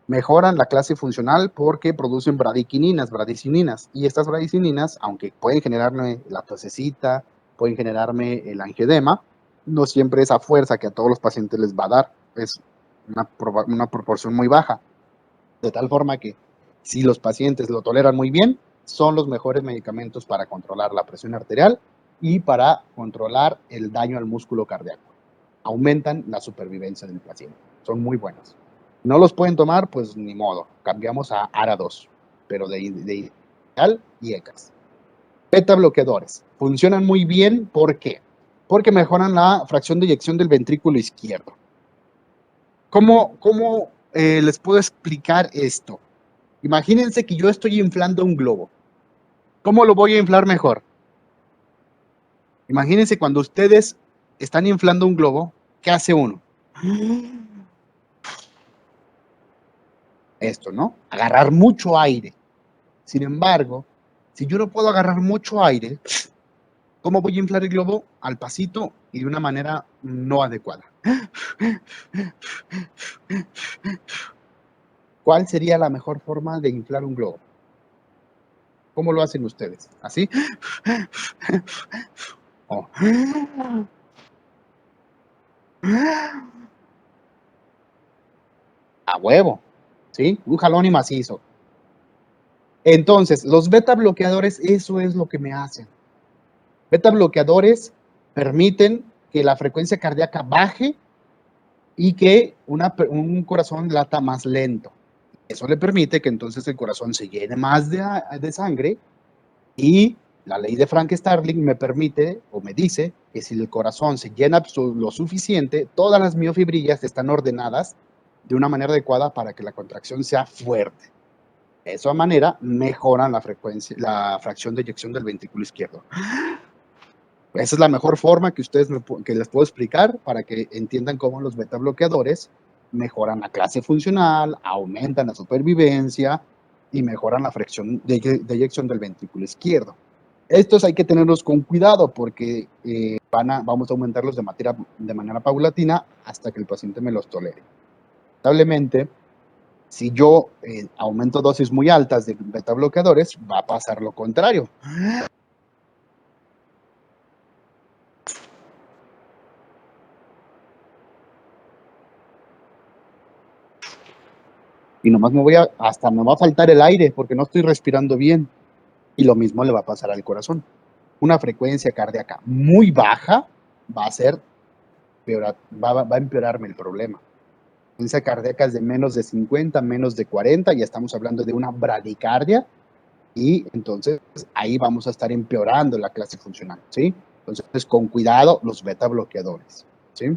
Mejoran la clase funcional porque producen bradicininas, y estas bradicininas, aunque pueden generarme la tosecita, pueden generarme el angioedema, no siempre esa fuerza que a todos los pacientes les va a dar, es una proporción muy baja, de tal forma que si los pacientes lo toleran muy bien, son los mejores medicamentos para controlar la presión arterial y para controlar el daño al músculo cardíaco. Aumentan la supervivencia del paciente. Son muy buenos. No los pueden tomar, pues ni modo. Cambiamos a ARA2, pero de ideal y ECAS. Beta bloqueadores. Funcionan muy bien. ¿Por qué? Porque mejoran la fracción de eyección del ventrículo izquierdo. ¿Cómo les puedo explicar esto? Imagínense que yo estoy inflando un globo. ¿Cómo lo voy a inflar mejor? Imagínense cuando ustedes están inflando un globo, ¿qué hace uno? Esto, ¿no? Agarrar mucho aire. Sin embargo, si yo no puedo agarrar mucho aire, ¿cómo voy a inflar el globo? Al pasito y de una manera no adecuada. ¿Cuál sería la mejor forma de inflar un globo? ¿Cómo lo hacen ustedes? ¿Así? Oh. A huevo, ¿sí? Un jalón y macizo. Entonces, los beta bloqueadores, eso es lo que me hacen. Beta bloqueadores permiten que la frecuencia cardíaca baje y que un corazón lata más lento. Eso le permite que entonces el corazón se llene más de sangre, y la ley de Frank-Starling me permite o me dice que si el corazón se llena lo suficiente, todas las miofibrillas están ordenadas de una manera adecuada para que la contracción sea fuerte. De esa manera mejoran la fracción de eyección del ventrículo izquierdo. Esa es la mejor forma que les puedo explicar para que entiendan cómo los beta bloqueadores mejoran la clase funcional, aumentan la supervivencia y mejoran la fracción de eyección del ventrículo izquierdo. Estos hay que tenerlos con cuidado porque vamos a aumentarlos de manera paulatina hasta que el paciente me los tolere. Lamentablemente, si yo aumento dosis muy altas de beta bloqueadores, va a pasar lo contrario. Y nomás hasta me va a faltar el aire porque no estoy respirando bien. Y lo mismo le va a pasar al corazón. Una frecuencia cardíaca muy baja va a empeorarme el problema. Frecuencia cardíaca de menos de 50, menos de 40, ya estamos hablando de una bradicardia, y entonces ahí vamos a estar empeorando la clase funcional, ¿sí? Entonces, con cuidado, los beta bloqueadores, ¿sí?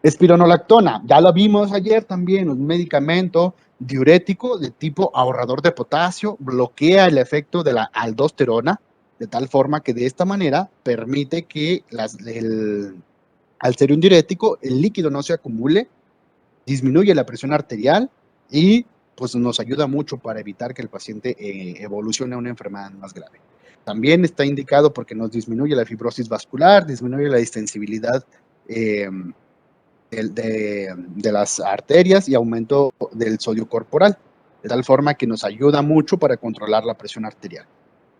Espironolactona, ya lo vimos ayer también, un medicamento diurético de tipo ahorrador de potasio, bloquea el efecto de la aldosterona, de tal forma que de esta manera permite que al ser un diurético, el líquido no se acumule, disminuye la presión arterial y pues nos ayuda mucho para evitar que el paciente evolucione a una enfermedad más grave. También está indicado porque nos disminuye la fibrosis vascular, disminuye la distensibilidad de las arterias y aumento del sodio corporal, de tal forma que nos ayuda mucho para controlar la presión arterial.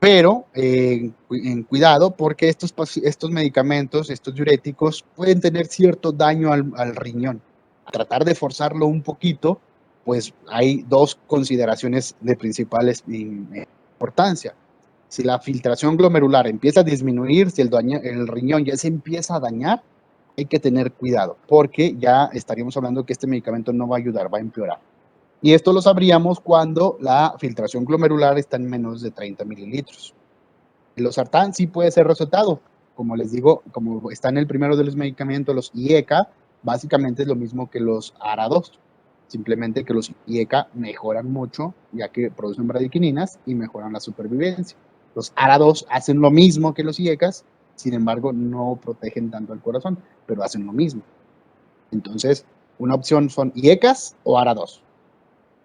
Pero en cuidado porque estos medicamentos, estos diuréticos, pueden tener cierto daño al riñón. A tratar de forzarlo un poquito, pues hay dos consideraciones de principal importancia. Si la filtración glomerular empieza a disminuir, si el riñón ya se empieza a dañar, hay que tener cuidado, porque ya estaríamos hablando que este medicamento no va a ayudar, va a empeorar. Y esto lo sabríamos cuando la filtración glomerular está en menos de 30 mililitros. El losartán sí puede ser recetado. Como les digo, como está en el primero de los medicamentos, los IECA, básicamente es lo mismo que los ARA2. Simplemente que los IECA mejoran mucho, ya que producen bradiquininas y mejoran la supervivencia. Los ARA2 hacen lo mismo que los IECAs, sin embargo, no protegen tanto al corazón, pero hacen lo mismo. Entonces, una opción son IECAs o ARA2.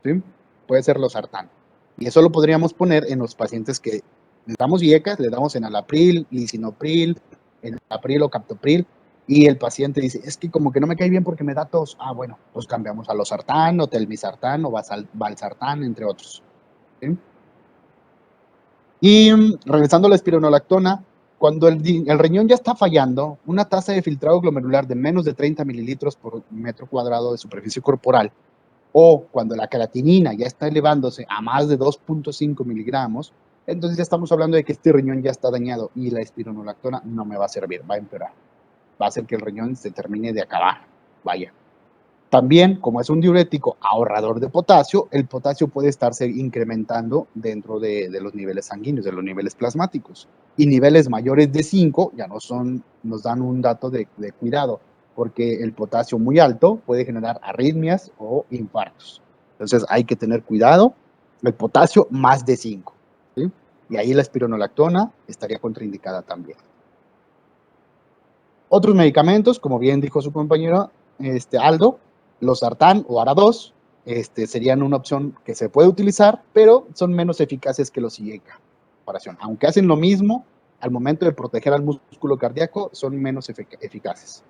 ¿Sí? Puede ser losartán. Y eso lo podríamos poner en los pacientes que le damos IECAs, le damos enalapril, lisinopril, enalapril o captopril, y el paciente dice, es que como que no me cae bien porque me da tos. Ah, bueno, pues cambiamos a losartán o telmisartán o valsartán, entre otros. ¿Sí? Y regresando a la espironolactona, cuando el riñón ya está fallando, una tasa de filtrado glomerular de menos de 30 mililitros por metro cuadrado de superficie corporal, o cuando la creatinina ya está elevándose a más de 2.5 miligramos, entonces ya estamos hablando de que este riñón ya está dañado y la espironolactona no me va a servir, va a empeorar. Va a hacer que el riñón se termine de acabar. Vaya. También, como es un diurético ahorrador de potasio, el potasio puede estarse incrementando dentro de los niveles sanguíneos, de los niveles plasmáticos. Y niveles mayores de 5 ya nos dan un dato de cuidado, porque el potasio muy alto puede generar arritmias o infartos. Entonces hay que tener cuidado. El potasio más de 5. ¿Sí? Y ahí la espironolactona estaría contraindicada también. Otros medicamentos, como bien dijo su compañero Aldo, losartán o ARA2, serían una opción que se puede utilizar, pero son menos eficaces que los IECA. Aunque hacen lo mismo, al momento de proteger al músculo cardíaco, son menos eficaces.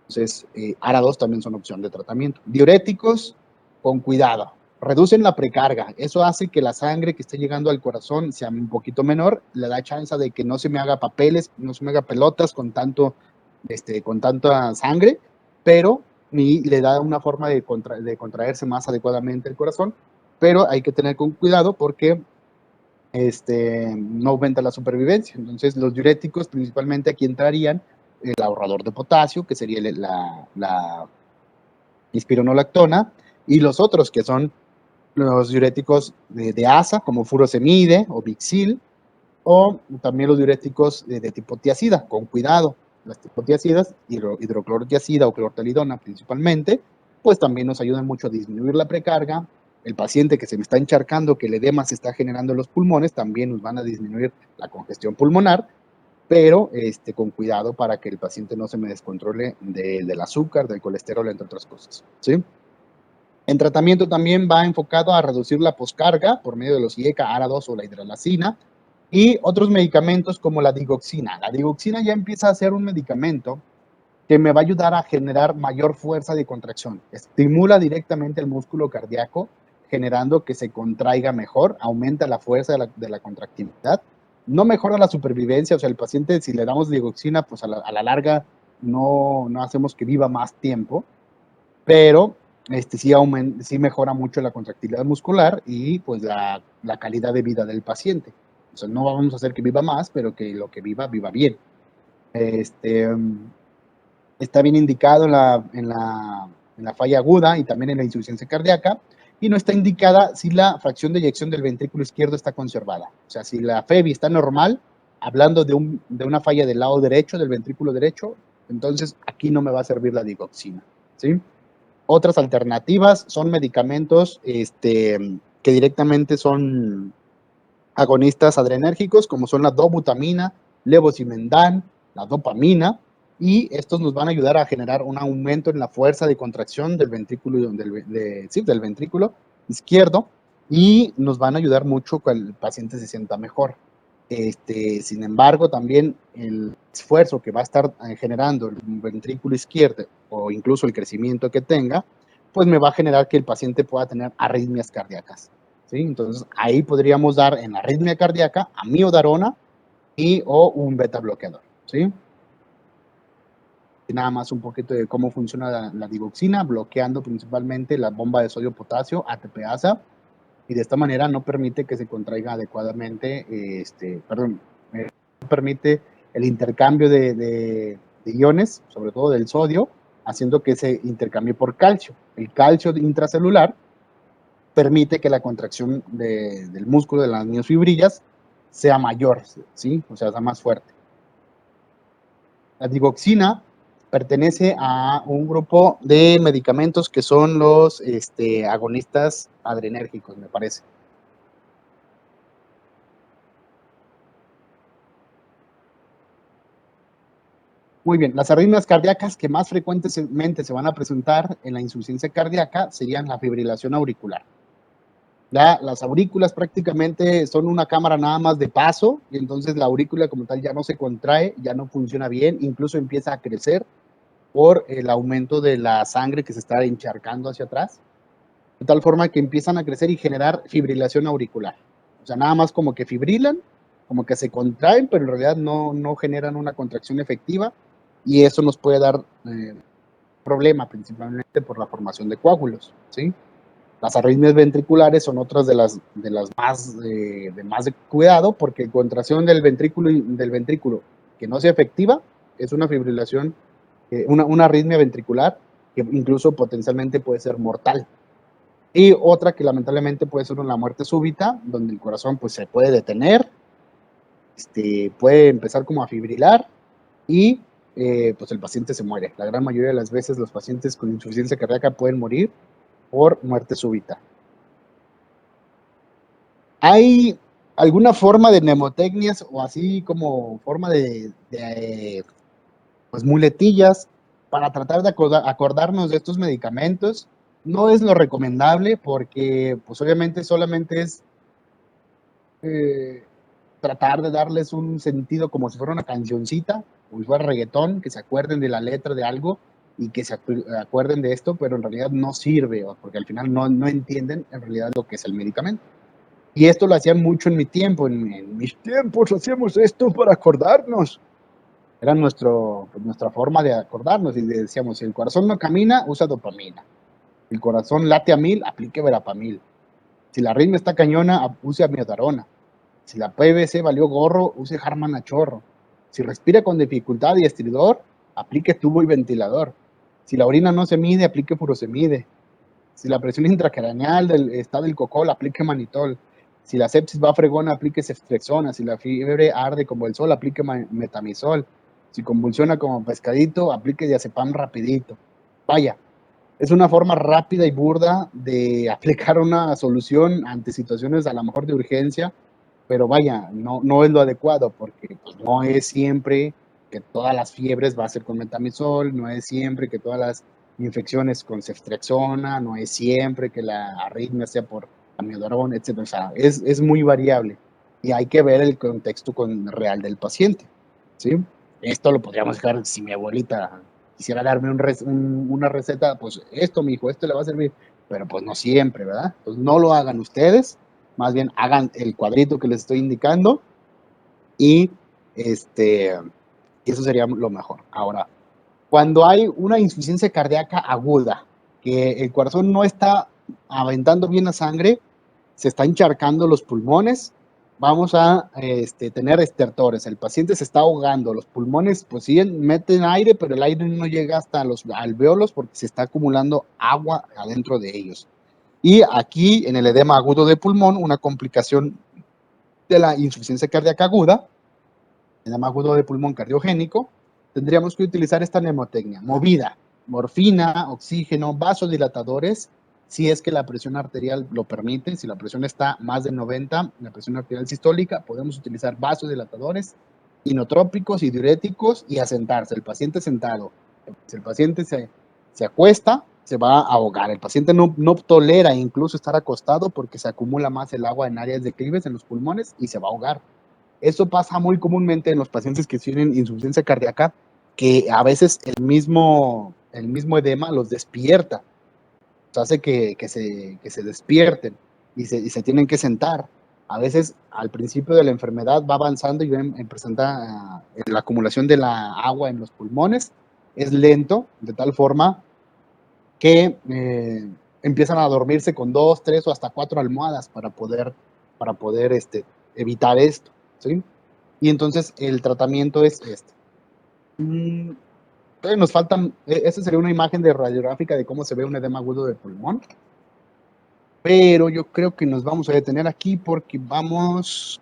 Entonces, ARA2 también son opción de tratamiento. Diuréticos, con cuidado. Reducen la precarga. Eso hace que la sangre que esté llegando al corazón sea un poquito menor. Le da chance de que no se me haga papeles, no se me haga pelotas con tanta sangre, pero ni le da una forma de contraerse más adecuadamente el corazón. Pero hay que tener con cuidado porque no aumenta la supervivencia. Entonces, los diuréticos principalmente aquí entrarían el ahorrador de potasio, que sería la espironolactona, y los otros que son los diuréticos de ASA, como furosemide o Vixil, o también los diuréticos de tipo tiacida, con cuidado. Las tipo tiacidas, hidroclorotiacida o clortalidona principalmente, pues también nos ayudan mucho a disminuir la precarga. El paciente que se me está encharcando, que el edema se está generando en los pulmones, también nos van a disminuir la congestión pulmonar, pero con cuidado para que el paciente no se me descontrole del azúcar, del colesterol, entre otras cosas, ¿sí? En tratamiento también va enfocado a reducir la poscarga por medio de los IECA, ARA2 o la hidralacina, Y otros medicamentos como la digoxina. La digoxina ya empieza a ser un medicamento que me va a ayudar a generar mayor fuerza de contracción. Estimula directamente el músculo cardíaco, generando que se contraiga mejor, aumenta la fuerza de la contractividad. No mejora la supervivencia, o sea, el paciente, si le damos digoxina, pues a la larga no hacemos que viva más tiempo, pero sí mejora mucho la contractilidad muscular y pues la calidad de vida del paciente. O sea, no vamos a hacer que viva más, pero que lo que viva bien. Está bien indicado en la falla aguda y también en la insuficiencia cardíaca, y no está indicada si la fracción de eyección del ventrículo izquierdo está conservada. O sea, si la FEBI está normal, hablando de una falla del lado derecho, del ventrículo derecho, entonces aquí no me va a servir la digoxina, ¿sí? Otras alternativas son medicamentos que directamente son agonistas adrenérgicos, como son la dobutamina, levosimendan, la dopamina, y estos nos van a ayudar a generar un aumento en la fuerza de contracción del ventrículo, del ventrículo izquierdo, y nos van a ayudar mucho que el paciente se sienta mejor. Sin embargo, también el esfuerzo que va a estar generando el ventrículo izquierdo o incluso el crecimiento que tenga, pues me va a generar que el paciente pueda tener arritmias cardíacas, ¿sí? Entonces, ahí podríamos dar en arritmia cardíaca amiodarona o un beta bloqueador, ¿sí? Y nada más un poquito de cómo funciona la digoxina, bloqueando principalmente la bomba de sodio-potasio, ATPasa, y de esta manera no permite que se contraiga adecuadamente, no permite el intercambio de iones, sobre todo del sodio, haciendo que se intercambie por calcio. El calcio intracelular permite que la contracción del músculo de las miofibrillas sea mayor, ¿sí? O sea, sea más fuerte. La digoxina pertenece a un grupo de medicamentos que son los agonistas adrenérgicos, me parece. Muy bien, las arritmias cardíacas que más frecuentemente se van a presentar en la insuficiencia cardíaca serían la fibrilación auricular. Las aurículas prácticamente son una cámara nada más de paso, y entonces la aurícula como tal ya no se contrae, ya no funciona bien, incluso empieza a crecer por el aumento de la sangre que se está encharcando hacia atrás, de tal forma que empiezan a crecer y generar fibrilación auricular. O sea, nada más como que fibrilan, como que se contraen, pero en realidad no generan una contracción efectiva, y eso nos puede dar problema principalmente por la formación de coágulos, ¿sí? Las arritmias ventriculares son otras de las más de cuidado, porque contracción del ventrículo que no sea efectiva es una fibrilación, una arritmia ventricular que incluso potencialmente puede ser mortal. Y otra que lamentablemente puede ser una muerte súbita, donde el corazón pues se puede detener, puede empezar como a fibrilar y pues el paciente se muere. La gran mayoría de las veces los pacientes con insuficiencia cardíaca pueden morir por muerte súbita. ¿Hay alguna forma de mnemotecnias o así como forma de pues muletillas para tratar de acordarnos de estos medicamentos? No es lo recomendable porque pues obviamente solamente es tratar de darles un sentido como si fuera una cancioncita, como si fuera reggaetón, que se acuerden de la letra de algo y que se acuerden de esto, pero en realidad no sirve, porque al final no entienden en realidad lo que es el medicamento. Y esto lo hacían mucho en mi tiempo, en mis tiempos hacíamos esto para acordarnos. Era nuestra forma de acordarnos, y decíamos, si el corazón no camina, usa dopamina. Si el corazón late a 1000, aplique verapamil. Si la arritmia está cañona, use amiodarona. Si la PVC valió gorro, use Harman a chorro. Si respira con dificultad y estridor, aplique tubo y ventilador. Si la orina no se mide, aplique furosemide. Si la presión intracraneal está del cocol, aplique manitol. Si la sepsis va fregona, aplique ceftriaxona. Si la fiebre arde como el sol, aplique metamizol. Si convulsiona como pescadito, aplique diazepam rapidito. Vaya, es una forma rápida y burda de aplicar una solución ante situaciones a lo mejor de urgencia, pero vaya, no es lo adecuado, porque pues, no es siempre que todas las fiebres va a ser con metamizol, no es siempre que todas las infecciones con ceftriaxona, no es siempre que la arritmia sea por amiodarona, etc. O sea, es muy variable. y hay que ver el contexto real del paciente, ¿sí? Esto lo podríamos dejar, si mi abuelita quisiera darme una receta, pues esto, mijo, esto le va a servir, pero pues no siempre, ¿verdad? Pues no lo hagan ustedes, más bien hagan el cuadrito que les estoy indicando y eso sería lo mejor. Ahora, cuando hay una insuficiencia cardíaca aguda, que el corazón no está aventando bien la sangre, se está encharcando los pulmones, vamos a tener estertores. El paciente se está ahogando, los pulmones pues sí meten aire, pero el aire no llega hasta los alvéolos porque se está acumulando agua adentro de ellos. Y aquí en el edema agudo de pulmón, una complicación de la insuficiencia cardíaca aguda, edema agudo de pulmón cardiogénico, tendríamos que utilizar esta mnemotecnia: movida, morfina, oxígeno, vasodilatadores, si es que la presión arterial lo permite. Si la presión está más de 90, la presión arterial sistólica, podemos utilizar vasodilatadores, inotrópicos y diuréticos y a sentarse. El paciente sentado, si el paciente se acuesta, se va a ahogar. El paciente no tolera incluso estar acostado porque se acumula más el agua en áreas declives en los pulmones y se va a ahogar. Eso pasa muy comúnmente en los pacientes que tienen insuficiencia cardíaca, que a veces el mismo edema los despierta, hace que se despierten y se tienen que sentar. A veces al principio de la enfermedad va avanzando y presenta la acumulación de la agua en los pulmones, es lento, de tal forma que empiezan a dormirse con 2, 3 o hasta 4 almohadas para poder evitar esto, ¿sí? Y entonces el tratamiento es este. Nos faltan, esta sería una imagen de radiográfica de cómo se ve un edema agudo del pulmón, pero yo creo que nos vamos a detener aquí porque nos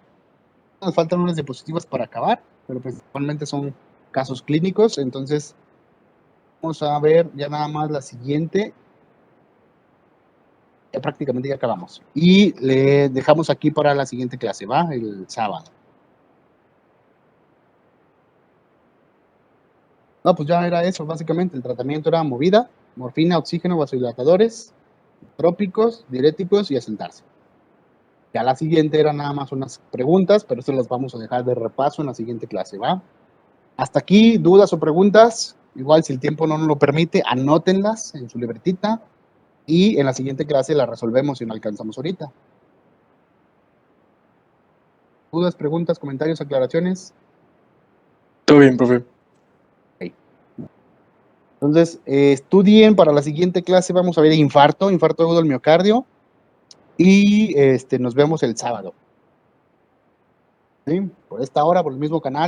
faltan unas diapositivas para acabar, pero principalmente son casos clínicos. Entonces vamos a ver ya nada más la siguiente. Ya prácticamente ya acabamos y le dejamos aquí para la siguiente clase, ¿va? El sábado. No, pues ya era eso, básicamente. El tratamiento era movida, morfina, oxígeno, vasodilatadores, trópicos, diuréticos y a sentarse. Ya la siguiente era nada más unas preguntas, pero eso las vamos a dejar de repaso en la siguiente clase, ¿va? Hasta aquí, dudas o preguntas. Igual, si el tiempo no nos lo permite, anótenlas en su libretita y en la siguiente clase las resolvemos si no alcanzamos ahorita. ¿Dudas, preguntas, comentarios, aclaraciones? Todo bien, profe. Entonces, estudien para la siguiente clase. Vamos a ver infarto agudo del miocardio. Y nos vemos el sábado. ¿Sí? Por esta hora, por el mismo canal.